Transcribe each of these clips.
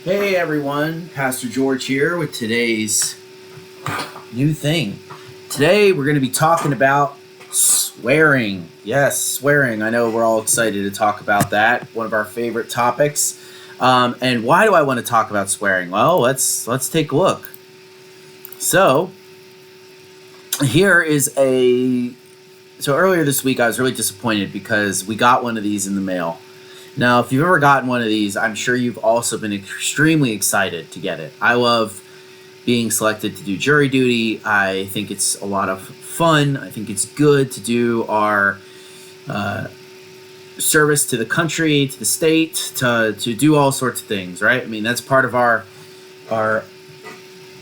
Hey everyone, Pastor George here with today's new thing. Today we're going to be talking about swearing. Yes, swearing. I know we're all excited to talk about that. One of our favorite topics. And why do I want to talk about swearing? Well, let's take a look. So here is so earlier this week I was really disappointed because we got one of these in the mail. Now, if you've ever gotten one of these, I'm sure you've also been extremely excited to get it. I love being selected to do jury duty. I think it's a lot of fun. I think it's good to do our service to the country, to the state, to do all sorts of things, right? I mean, that's part of our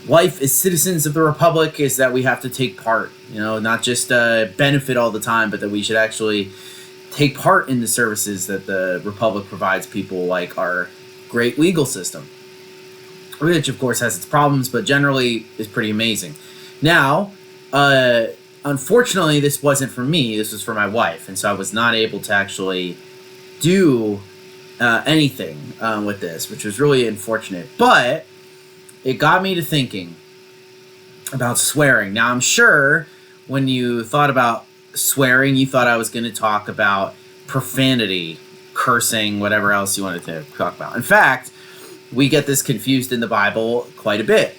life as citizens of the Republic, is that we have to take part, not just benefit all the time, but that we should actually take part in the services that the Republic provides people, like our great legal system, which of course has its problems, but generally is pretty amazing. Now, unfortunately, this wasn't for me. This was for my wife, and so I was not able to actually do anything with this, which was really unfortunate. But it got me to thinking about swearing. Now, I'm sure when you thought about swearing, you thought I was going to talk about profanity, cursing, whatever else you wanted to talk about. In fact, we get this confused in the Bible quite a bit,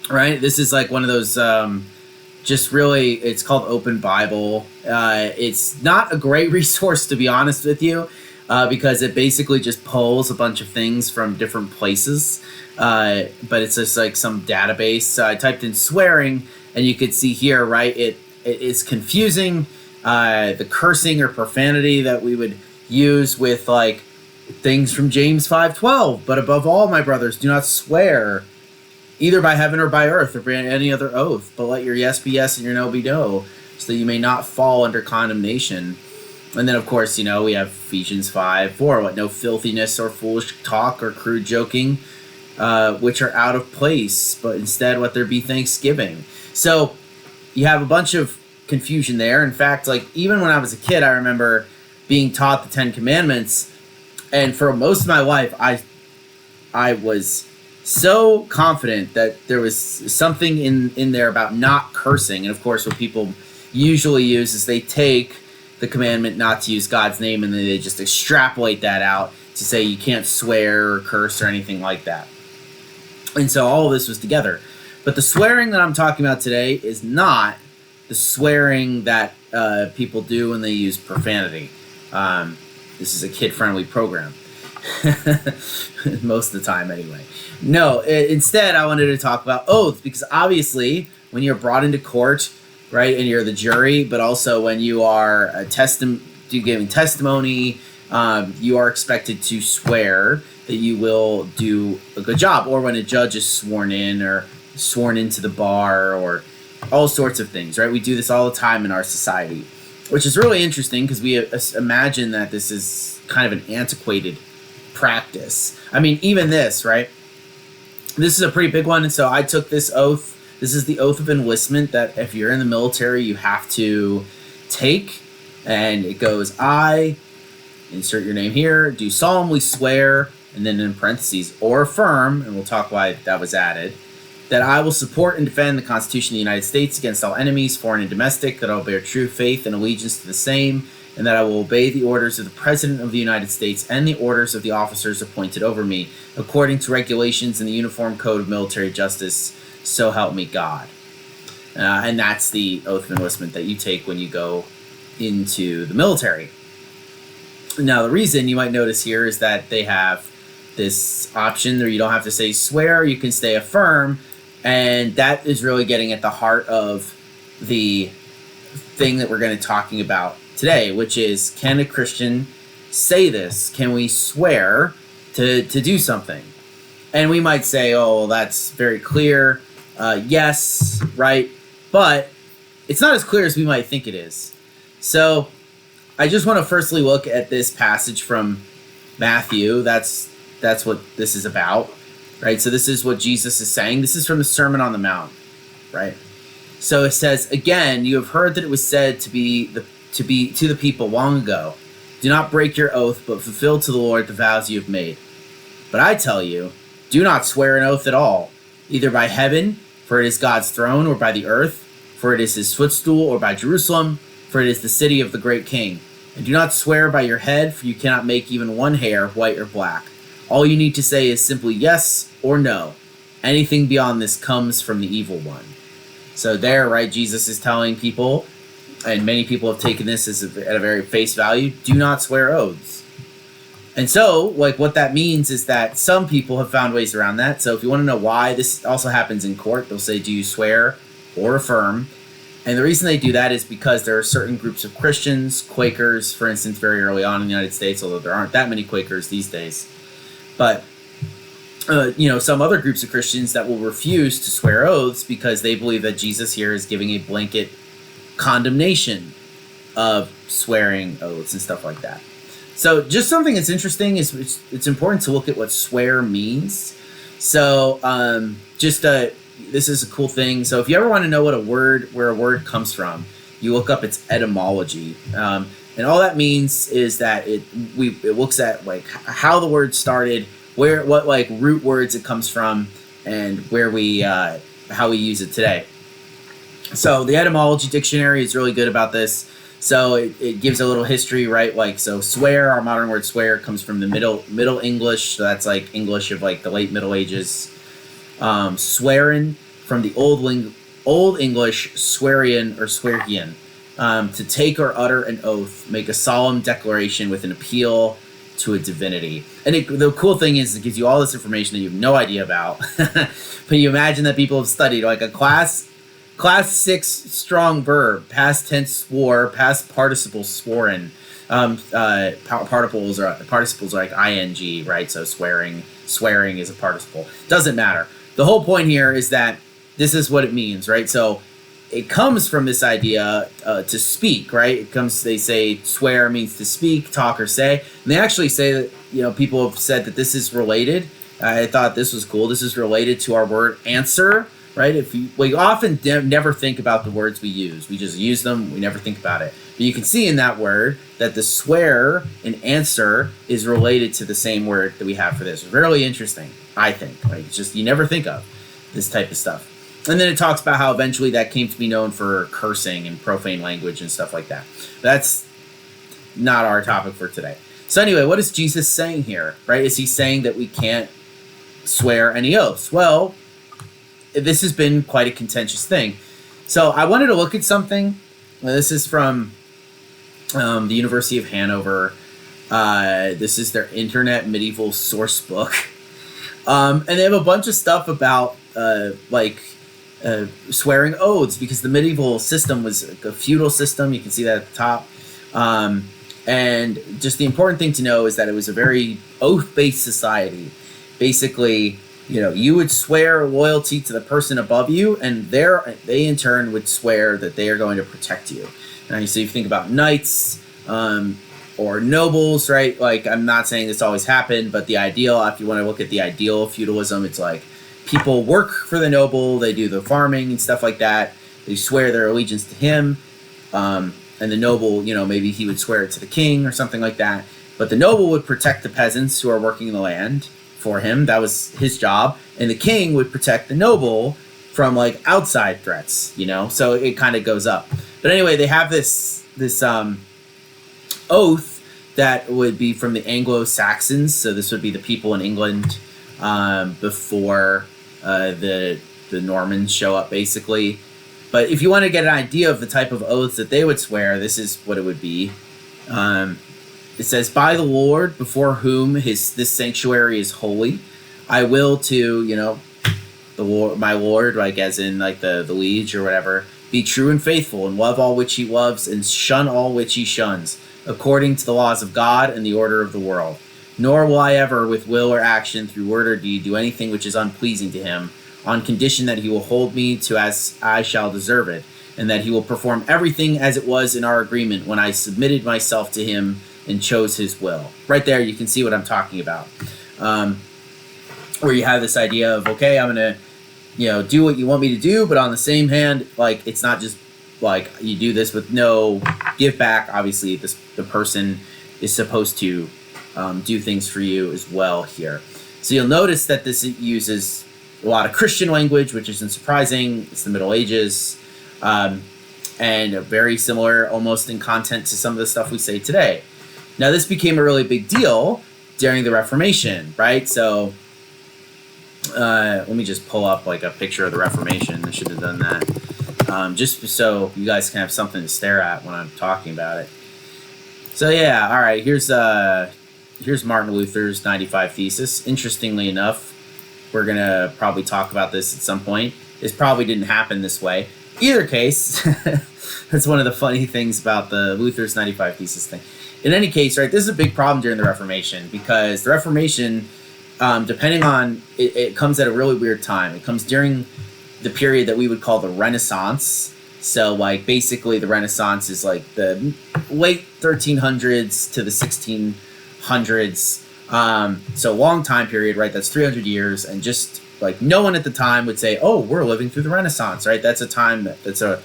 right? This is like one of those it's called Open Bible. It's not a great resource, to be honest with you, because it basically just pulls a bunch of things from different places, but it's just like some database. So I typed in swearing, and you could see here, right, it is confusing. The cursing or profanity that we would use with like things from James 5:12. But above all, my brothers, do not swear either by heaven or by earth or by any other oath, but let your yes be yes and your no be no, so that you may not fall under condemnation. And then, of course, we have Ephesians 5:4, what no filthiness or foolish talk or crude joking, which are out of place, but instead let there be thanksgiving. So you have a bunch of confusion there. In fact, like even when I was a kid, I remember being taught the Ten Commandments, and for most of my life, I was so confident that there was something in there about not cursing. And of course, what people usually use is they take the commandment not to use God's name, and then they just extrapolate that out to say you can't swear or curse or anything like that. And so all of this was together. But the swearing that I'm talking about today is not the swearing that people do when they use profanity. This is a kid-friendly program. Most of the time, anyway. No, instead, I wanted to talk about oaths, because obviously, when you're brought into court, right, and you're the jury, but also when you are giving testimony, you are expected to swear that you will do a good job, or when a judge is sworn in or sworn into the bar, or all sorts of things, right? We do this all the time in our society, which is really interesting because we imagine that this is kind of an antiquated practice. I mean, even this, right? This is a pretty big one, and so I took this oath. This is the oath of enlistment that if you're in the military, you have to take, and it goes, I, insert your name here, do solemnly swear, and then in parentheses, or affirm, and we'll talk why that was added, that I will support and defend the Constitution of the United States against all enemies, foreign and domestic, that I will bear true faith and allegiance to the same, and that I will obey the orders of the President of the United States and the orders of the officers appointed over me, according to regulations in the Uniform Code of Military Justice, so help me God. And that's the oath of enlistment that you take when you go into the military. Now, the reason you might notice here is that they have this option where you don't have to say swear, you can say affirm, and that is really getting at the heart of the thing that we're going to be talking about today, which is, can a Christian say this? Can we swear to do something? And we might say, oh, well, that's very clear. Yes, right? But it's not as clear as we might think it is. So I just want to firstly look at this passage from Matthew. That's what this is about, right? So this is what Jesus is saying. This is from the Sermon on the Mount, right? So it says, again, you have heard that it was said to the people long ago, do not break your oath, but fulfill to the Lord the vows you have made. But I tell you, do not swear an oath at all, either by heaven, for it is God's throne, or by the earth, for it is his footstool, or by Jerusalem, for it is the city of the great king. And do not swear by your head, for you cannot make even one hair white or black. All you need to say is simply yes or no. Anything beyond this comes from the evil one. So there, right, Jesus is telling people, and many people have taken this as at a very face value, do not swear oaths. And so, like, what that means is that some people have found ways around that. So if you want to know why, this also happens in court. They'll say, do you swear or affirm? And the reason they do that is because there are certain groups of Christians, Quakers, for instance, very early on in the United States, although there aren't that many Quakers these days. But, some other groups of Christians that will refuse to swear oaths because they believe that Jesus here is giving a blanket condemnation of swearing oaths and stuff like that. So just something that's interesting is it's important to look at what swear means. So this is a cool thing. So if you ever want to know where a word comes from, you look up its etymology. And all that means is that it looks at like how the word started, what like root words it comes from, and how we use it today. So the etymology dictionary is really good about this. So it gives a little history, right? Like, so swear, our modern word swear, comes from the Middle English. So that's like English of like the late Middle Ages. Swearin from the Old English swearian or swearian, to take or utter an oath, make a solemn declaration with an appeal to a divinity. And the cool thing is it gives you all this information that you have no idea about. But you imagine that people have studied like a class 6 strong verb, past tense swore, past participle sworn. Participles are like ing, right? So swearing is a participle. Doesn't matter. The whole point here is that this is what it means, right? So it comes from this idea to speak, right? They say swear means to speak, talk, or say. And they actually say that, people have said that this is related. I thought this was cool. This is related to our word answer, right? We often never think about the words we use. We just use them. We never think about it. But you can see in that word that the swear and answer is related to the same word that we have for this. It's really interesting, I think. Like, it's just you never think of this type of stuff. And then it talks about how eventually that came to be known for cursing and profane language and stuff like that. That's not our topic for today. So anyway, what is Jesus saying here, right? Is he saying that we can't swear any oaths? Well, this has been quite a contentious thing. So I wanted to look at something. This is from the University of Hanover. This is their Internet Medieval Source Book. And they have a bunch of stuff about swearing oaths, because the medieval system was a feudal system. You can see that at the top. And just the important thing to know is that it was a very oath-based society. Basically, you would swear loyalty to the person above you, and they in turn would swear that they are going to protect you. Now, so you think about knights or nobles, right? Like, I'm not saying this always happened, but the ideal, if you want to look at the ideal of feudalism, it's like people work for the noble, they do the farming and stuff like that. They swear their allegiance to him, and the noble, maybe he would swear it to the king or something like that. But the noble would protect the peasants who are working the land for him. That was his job. And the king would protect the noble from like outside threats, so it kind of goes up. But anyway, they have this oath that would be from the Anglo-Saxons. So this would be the people in England before the Normans show up, basically. But if you want to get an idea of the type of oaths that they would swear, this is what it would be. It says, "By the Lord, before whom this sanctuary is holy, I will to, the Lord, my Lord," like as in like the liege or whatever, "be true and faithful, and love all which he loves, and shun all which he shuns, according to the laws of God and the order of the world. Nor will I ever, with will or action, through word or deed, do anything which is unpleasing to him, on condition that he will hold me to as I shall deserve it, and that he will perform everything as it was in our agreement when I submitted myself to him and chose his will." Right there, you can see what I'm talking about. Where you have this idea of, okay, I'm going to, do what you want me to do, but on the same hand, like, it's not just like you do this with no give back. Obviously, the person is supposed to do things for you as well here. So you'll notice that this uses a lot of Christian language, which isn't surprising. It's the Middle Ages, and very similar almost in content to some of the stuff we say today. Now, this became a really big deal during the Reformation, right? So let me just pull up like a picture of the Reformation. I should have done that, just so you guys can have something to stare at when I'm talking about it. So yeah, all right, here's Martin Luther's 95 Thesis. Interestingly enough, we're going to probably talk about this at some point. This probably didn't happen this way. Either case, that's one of the funny things about the Luther's 95 Thesis thing. In any case, right, this is a big problem during the Reformation, because the Reformation, depending on, it comes at a really weird time. It comes during the period that we would call the Renaissance. So, like, basically the Renaissance is like the late 1300s to the 1600s. So long time period, right? That's 300 years, and just like no one at the time would say, "Oh, we're living through the Renaissance," right? That's a time that's a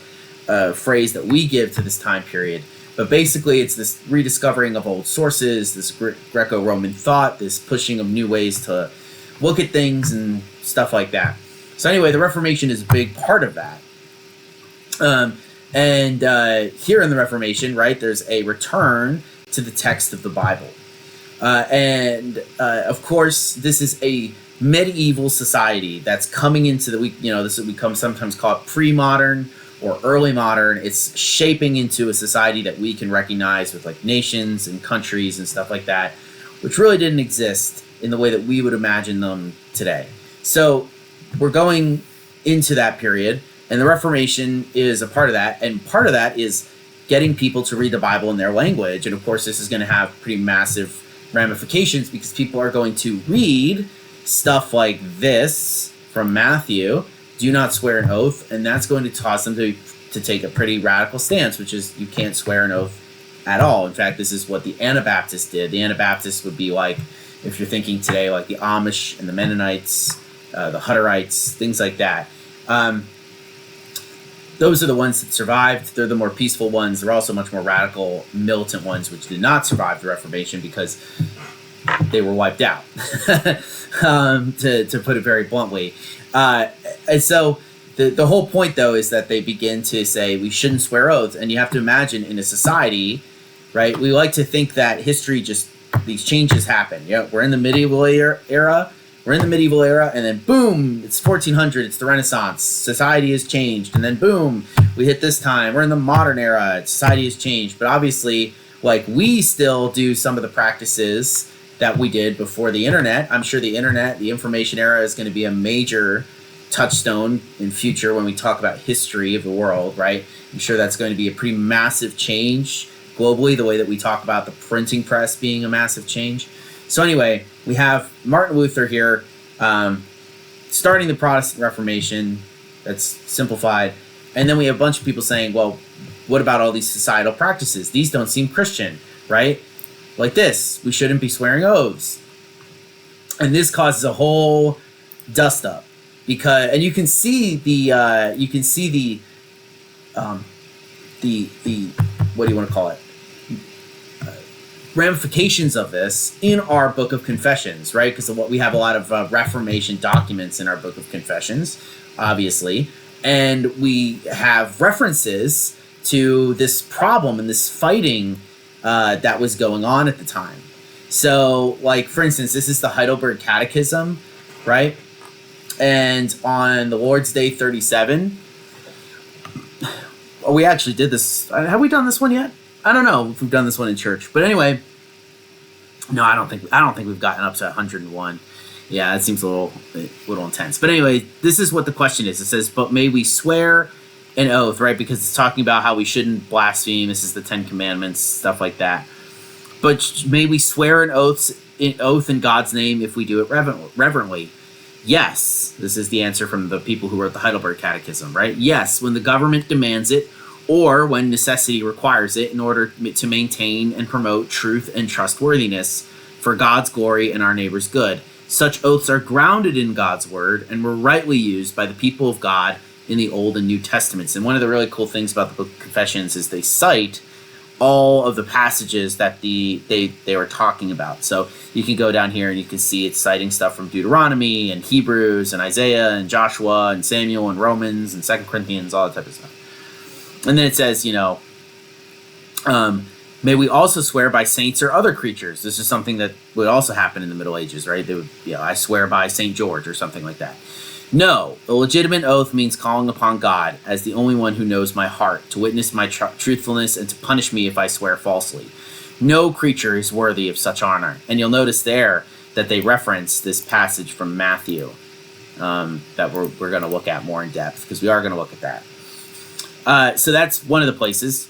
phrase that we give to this time period. But basically, it's this rediscovering of old sources, this Greco-Roman thought, this pushing of new ways to look at things and stuff like that. So anyway, the Reformation is a big part of that. Here in the Reformation, right, there's a return to the text of the Bible. Of course, this is a medieval society that's coming into this would become sometimes called pre-modern or early modern. It's shaping into a society that we can recognize with like nations and countries and stuff like that, which really didn't exist in the way that we would imagine them today. So we're going into that period, and the Reformation is a part of that, and part of that is getting people to read the Bible in their language. And of course, this is going to have pretty massive ramifications, because people are going to read stuff like this from Matthew, "Do not swear an oath," and that's going to cause them to take a pretty radical stance, which is you can't swear an oath at all. In fact, this is what the Anabaptists did. The Anabaptists would be like, if you're thinking today, like the Amish and the Mennonites, the Hutterites, things like that. Those are the ones that survived. They're the more peaceful ones. They're also much more radical, militant ones, which did not survive the Reformation because they were wiped out, to put it very bluntly. And so the whole point, though, is that they begin to say we shouldn't swear oaths. And you have to imagine in a society, right, we like to think that history these changes happen. We're in the medieval era. We're in the medieval era, and then boom, it's 1400, it's the Renaissance. Society has changed, and then boom, we hit this time. We're in the modern era, society has changed. But obviously, like, we still do some of the practices that we did before the internet. I'm sure the internet, the information era, is going to be a major touchstone in future when we talk about history of the world, right? I'm sure that's going to be a pretty massive change globally, the way that we talk about the printing press being a massive change. So anyway, we have Martin Luther here starting the Protestant Reformation. That's simplified. And then we have a bunch of people saying, well, what about all these societal practices? These don't seem Christian, right? Like this, we shouldn't be swearing oaths. And this causes a whole dust up, and you can see the what do you want to call it? Ramifications of this in our Book of Confessions, right? Because we have a lot of Reformation documents in our Book of Confessions, obviously, and we have references to this problem and this fighting that was going on at the time. So, like, for instance, this is the Heidelberg Catechism, right? And on the Lord's Day 37, we actually did this. Have we done this one yet? I don't know if we've done this one in church, but anyway, no, I don't think we've gotten up to 101. Yeah, that seems a little intense. But anyway, this is what the question is. It says, "But may we swear an oath," right? Because it's talking about how we shouldn't blaspheme. This is the 10 Commandments, stuff like that. "But may we swear an oath in God's name if we do it reverently?" Yes. This is the answer from the people who wrote the Heidelberg Catechism, right? Yes, when the government demands it, or when necessity requires it in order to maintain and promote truth and trustworthiness for God's glory and our neighbor's good. Such oaths are grounded in God's word and were rightly used by the people of God in the Old and New Testaments. And one of the really cool things about the Book of Confessions is they cite all of the passages that they were talking about. So you can go down here and you can see it's citing stuff from Deuteronomy and Hebrews and Isaiah and Joshua and Samuel and Romans and 2 Corinthians, all that type of stuff. And then it says, may we also swear by saints or other creatures. This is something that would also happen in the Middle Ages, right? They would, I swear by St. George or something like that. No, a legitimate oath means calling upon God as the only one who knows my heart, to witness my truthfulness and to punish me if I swear falsely. No creature is worthy of such honor. And you'll notice there that they reference this passage from Matthew that we're going to look at more in depth, because we are going to look at that. So that's one of the places.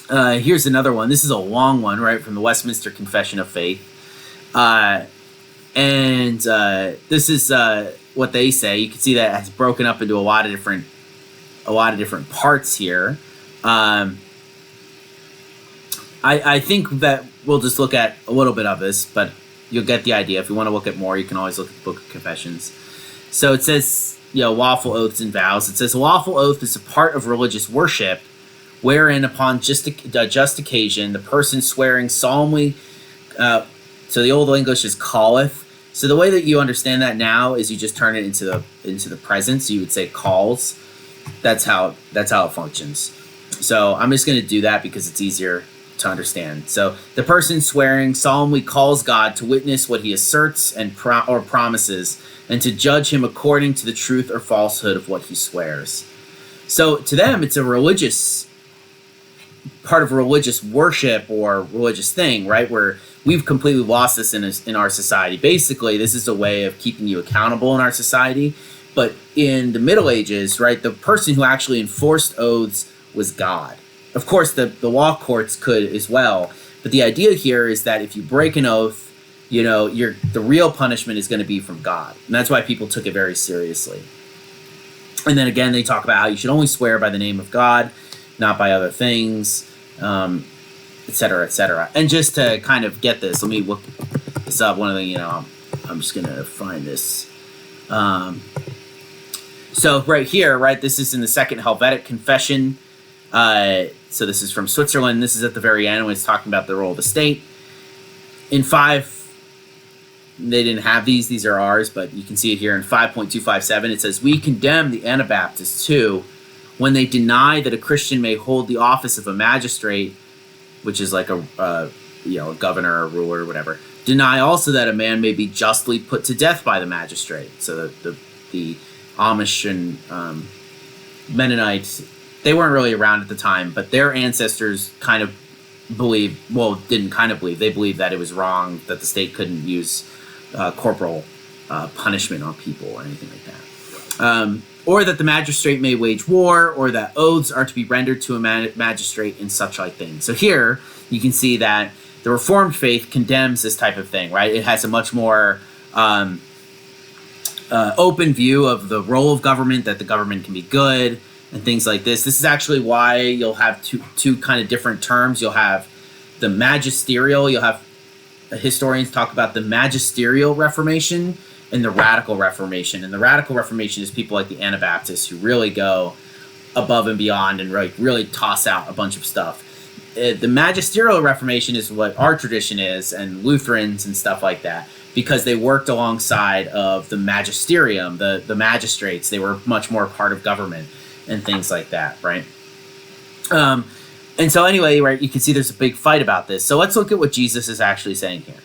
Here's another one. This is a long one, right, from the Westminster Confession of Faith. And this is what they say. You can see that it's broken up into a lot of different parts here. I think that we'll just look at a little bit of this, but you'll get the idea. If you want to look at more, you can always look at the Book of Confessions. So it says, lawful oaths and vows. It says a lawful oath is a part of religious worship, wherein upon just occasion the person swearing solemnly. So the Old English is calleth. So the way that you understand that now is you just turn it into the present. So you would say calls. That's how it functions. So I'm just going to do that because it's easier to understand. So the person swearing solemnly calls God to witness what he asserts and or promises, and to judge him according to the truth or falsehood of what he swears. So to them, it's a religious part of religious worship or religious thing, right? Where we've completely lost this in our society. Basically, this is a way of keeping you accountable in our society. But in the Middle Ages, right, the person who actually enforced oaths was God. Of course, the law courts could as well. But the idea here is that if you break an oath, the real punishment is going to be from God. And that's why people took it very seriously. And then again, they talk about how you should only swear by the name of God, not by other things, et cetera, et cetera. And just to kind of get this, let me look this up. One of the, I'm just going to find this. So right here, right, this is in the Second Helvetic Confession. So this is from Switzerland. This is at the very end when it's talking about the role of the state. In 5, they didn't have these. These are ours, but you can see it here in 5.257. It says, we condemn the Anabaptists too, when they deny that a Christian may hold the office of a magistrate, which is like a governor or ruler or whatever. Deny also that a man may be justly put to death by the magistrate. So the Amish and Mennonites, they weren't really around at the time, but their ancestors kind of didn't kind of believe. They believed that it was wrong, that the state couldn't use corporal punishment on people or anything like that. Or that the magistrate may wage war, or that oaths are to be rendered to a magistrate in such like things. So here you can see that the Reformed faith condemns this type of thing, right? It has a much more open view of the role of government, that the government can be good and things like this. This is actually why you'll have two kind of different terms. You'll have the magisterial, you'll have historians talk about the magisterial Reformation and the Radical Reformation. And the Radical Reformation is people like the Anabaptists who really go above and beyond and really toss out a bunch of stuff. The Magisterial Reformation is what our tradition is, and Lutherans and stuff like that, because they worked alongside of the magisterium, the magistrates. They were much more part of government and things like that, right? And so anyway, right, you can see there's a big fight about this. So let's look at what Jesus is actually saying here.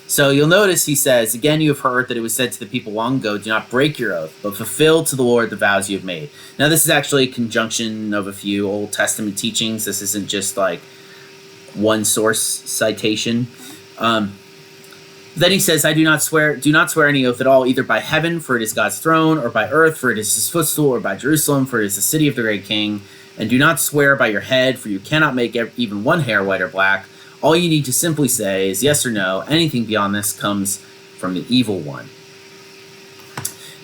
So you'll notice he says, again, you have heard that it was said to the people long ago, do not break your oath, but fulfill to the Lord the vows you have made. Now, this is actually a conjunction of a few Old Testament teachings. This isn't just like one source citation. Then he says, do not swear any oath at all, either by heaven, for it is God's throne, or by earth, for it is his footstool, or by Jerusalem, for it is the city of the great king. And do not swear by your head, for you cannot make even one hair white or black. All you need to simply say is yes or no. Anything beyond this comes from the evil one.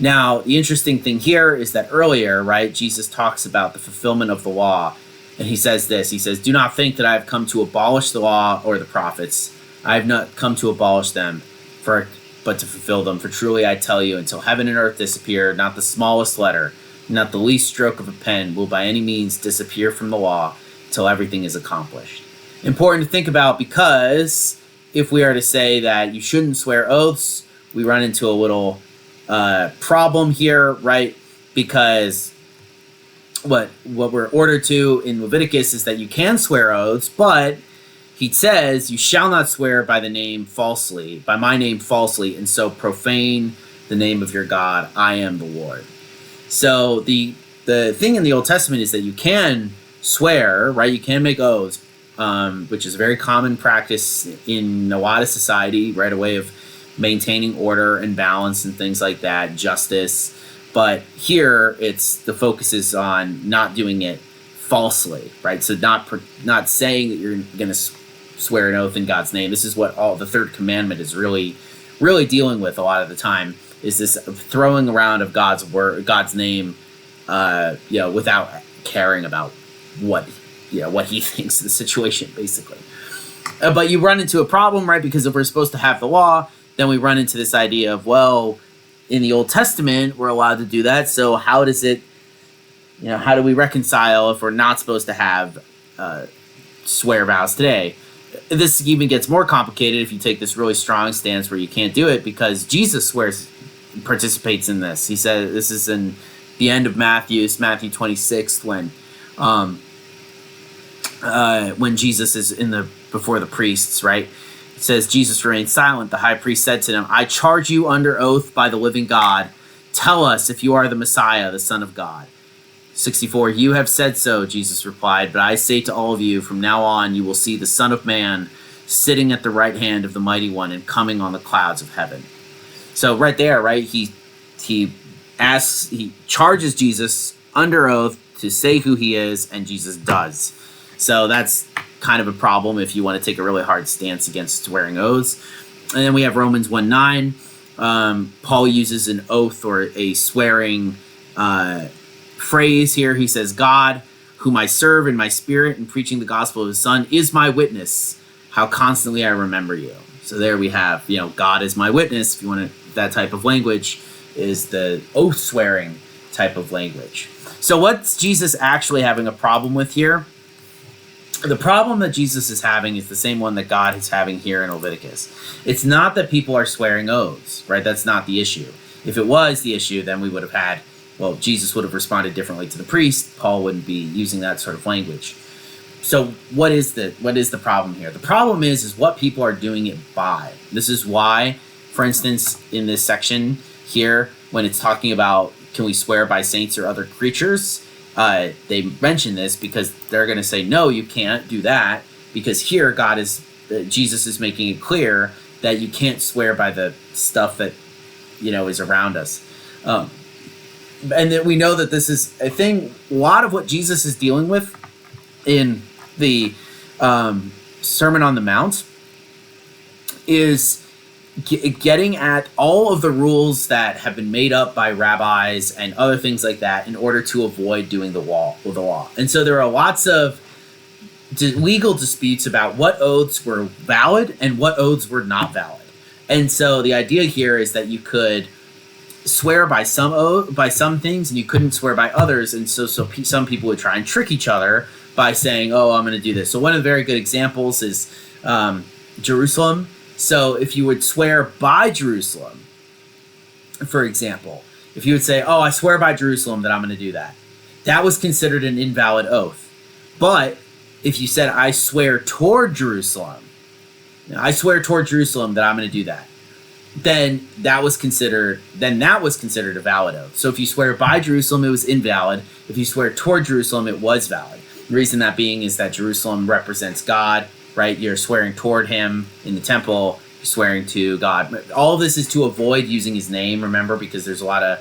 Now, the interesting thing here is that earlier, right, Jesus talks about the fulfillment of the law. And he says this, he says, do not think that I have come to abolish the law or the prophets. I have not come to abolish them, but to fulfill them. For truly I tell you, until heaven and earth disappear, not the smallest letter, not the least stroke of a pen will by any means disappear from the law, till everything is accomplished. Important to think about, because if we are to say that you shouldn't swear oaths, we run into a little problem here, right? Because what we're ordered to in Leviticus is that you can swear oaths, but he says, you shall not swear by my name falsely, and so profane the name of your God. I am the Lord. So the thing in the Old Testament is that you can swear, right? You can make oaths, which is a very common practice in a lot of society, right? A way of maintaining order and balance and things like that, justice. But here, the focus is on not doing it falsely, right? So not saying that you're going to swear an oath in God's name. This is what all the third commandment is really dealing with a lot of the time, is this throwing around of God's word, God's name, without caring about what he thinks of the situation, basically. But you run into a problem, right? Because if we're supposed to have the law, then we run into this idea of, well, in the Old Testament, we're allowed to do that. So how does it, how do we reconcile if we're not supposed to have swear vows today? This even gets more complicated if you take this really strong stance where you can't do it, because Jesus participates in this. He said, this is in the end of Matthew 26, when Jesus is before the priests, right? It says, Jesus remained silent. The high priest said to him, I charge you under oath by the living God. Tell us if you are the Messiah, the Son of God. 64, you have said so, Jesus replied, but I say to all of you, from now on you will see the Son of Man sitting at the right hand of the Mighty One and coming on the clouds of heaven. So right there, right, he charges Jesus under oath to say who he is, and Jesus does. So that's kind of a problem if you want to take a really hard stance against swearing oaths. And then we have Romans 1:9. Paul uses an oath or a swearing phrase here. He says, God, whom I serve in my spirit in preaching the gospel of his Son, is my witness, how constantly I remember you. So there we have, God is my witness. If you want that type of language, is the oath swearing type of language. So what's Jesus actually having a problem with here? The problem that Jesus is having is the same one that God is having here in Leviticus. It's not that people are swearing oaths, right? That's not the issue. If it was the issue, then we would have had, Jesus would have responded differently to the priest. Paul wouldn't be using that sort of language. So what is the problem here? The problem is what people are doing it by. This is why, for instance, in this section here, when it's talking about can we swear by saints or other creatures, they mention this because they're going to say, no, you can't do that, because here Jesus is making it clear that you can't swear by the stuff that, is around us. And that we know that this is a thing, a lot of what Jesus is dealing with in the Sermon on the Mount is getting at all of the rules that have been made up by rabbis and other things like that in order to avoid doing the law. And so there are lots of legal disputes about what oaths were valid and what oaths were not valid. And so the idea here is that you could swear by some things and you couldn't swear by others, and so some people would try and trick each other by saying, oh, I'm going to do this. So one of the very good examples is Jerusalem. So if you would swear by Jerusalem, for example, if you would say, oh, I swear by Jerusalem that I'm going to do that, that was considered an invalid oath. But if you said, I swear toward Jerusalem that I'm going to do that, then that was considered a valid oath. So if you swear by Jerusalem, it was invalid. If you swear toward Jerusalem, it was valid. The reason that being is that Jerusalem represents God, right? You're swearing toward him in the temple, you're swearing to God. All of this is to avoid using his name, remember, because there's a lot of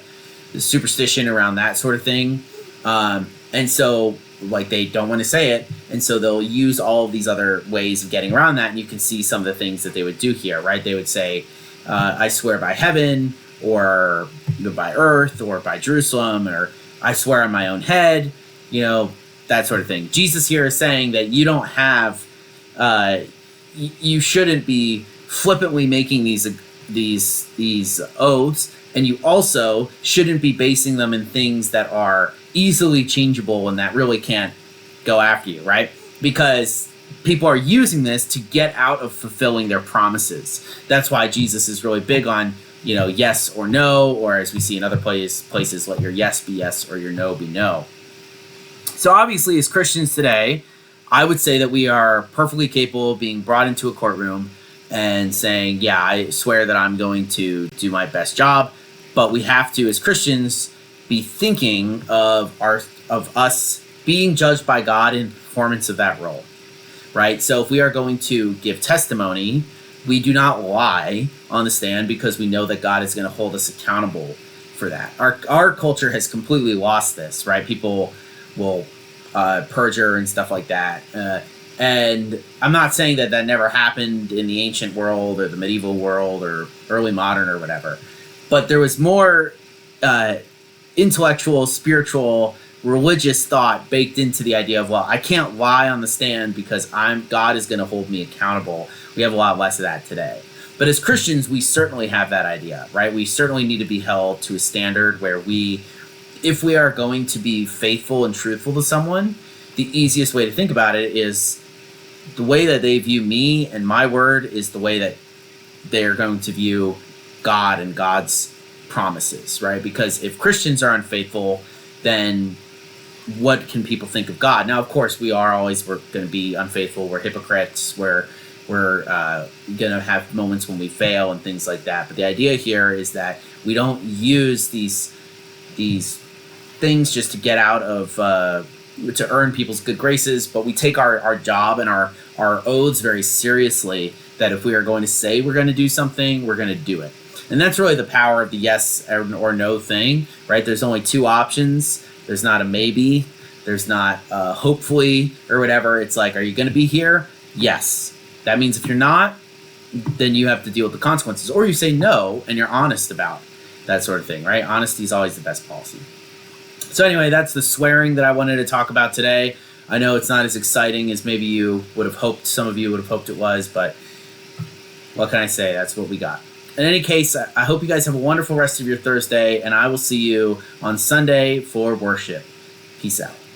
superstition around that sort of thing. And so they don't want to say it, and so they'll use all of these other ways of getting around that, and you can see some of the things that they would do here, right? They would say, I swear by heaven, or by earth, or by Jerusalem, or I swear on my own head, that sort of thing. Jesus here is saying that you don't have, you shouldn't be flippantly making these oaths, and you also shouldn't be basing them in things that are easily changeable and that really can't go after you, right? because people are using this to get out of fulfilling their promises. That's why Jesus is really big on, yes or no, or as we see in other places, let your yes be yes or your no be no. So obviously, as Christians today, I would say that we are perfectly capable of being brought into a courtroom and saying, yeah, I swear that I'm going to do my best job. But we have to, as Christians, be thinking of us being judged by God in performance of that role, right? So if we are going to give testimony, we do not lie on the stand because we know that God is going to hold us accountable for that. Our culture has completely lost this, right? People will perjure and stuff like that. And I'm not saying that never happened in the ancient world or the medieval world or early modern or whatever. But there was more intellectual, spiritual, religious thought baked into the idea of, well, I can't lie on the stand because God is going to hold me accountable. We have a lot less of that today. But as Christians, we certainly have that idea, right? We certainly need to be held to a standard where if we are going to be faithful and truthful to someone, the easiest way to think about it is the way that they view me and my word is the way that they're going to view God and God's promises, right? Because if Christians are unfaithful, then what can people think of God? Now, of course, we're going to be unfaithful. We're hypocrites. We're going to have moments when we fail and things like that. But the idea here is that we don't use these things just to get out of to earn people's good graces, but we take our job and our oaths very seriously, that if we are going to say we're going to do something, we're going to do it. And that's really the power of the yes or no thing, right? There's only two options. There's not a maybe. There's not hopefully or whatever. It's like, are you going to be here? Yes. That means if you're not, then you have to deal with the consequences. Or you say no and you're honest about that sort of thing, right? Honesty is always the best policy. So anyway, that's the swearing that I wanted to talk about today. I know it's not as exciting as maybe you would have hoped, some of you would have hoped it was, but what can I say? That's what we got. In any case, I hope you guys have a wonderful rest of your Thursday, and I will see you on Sunday for worship. Peace out.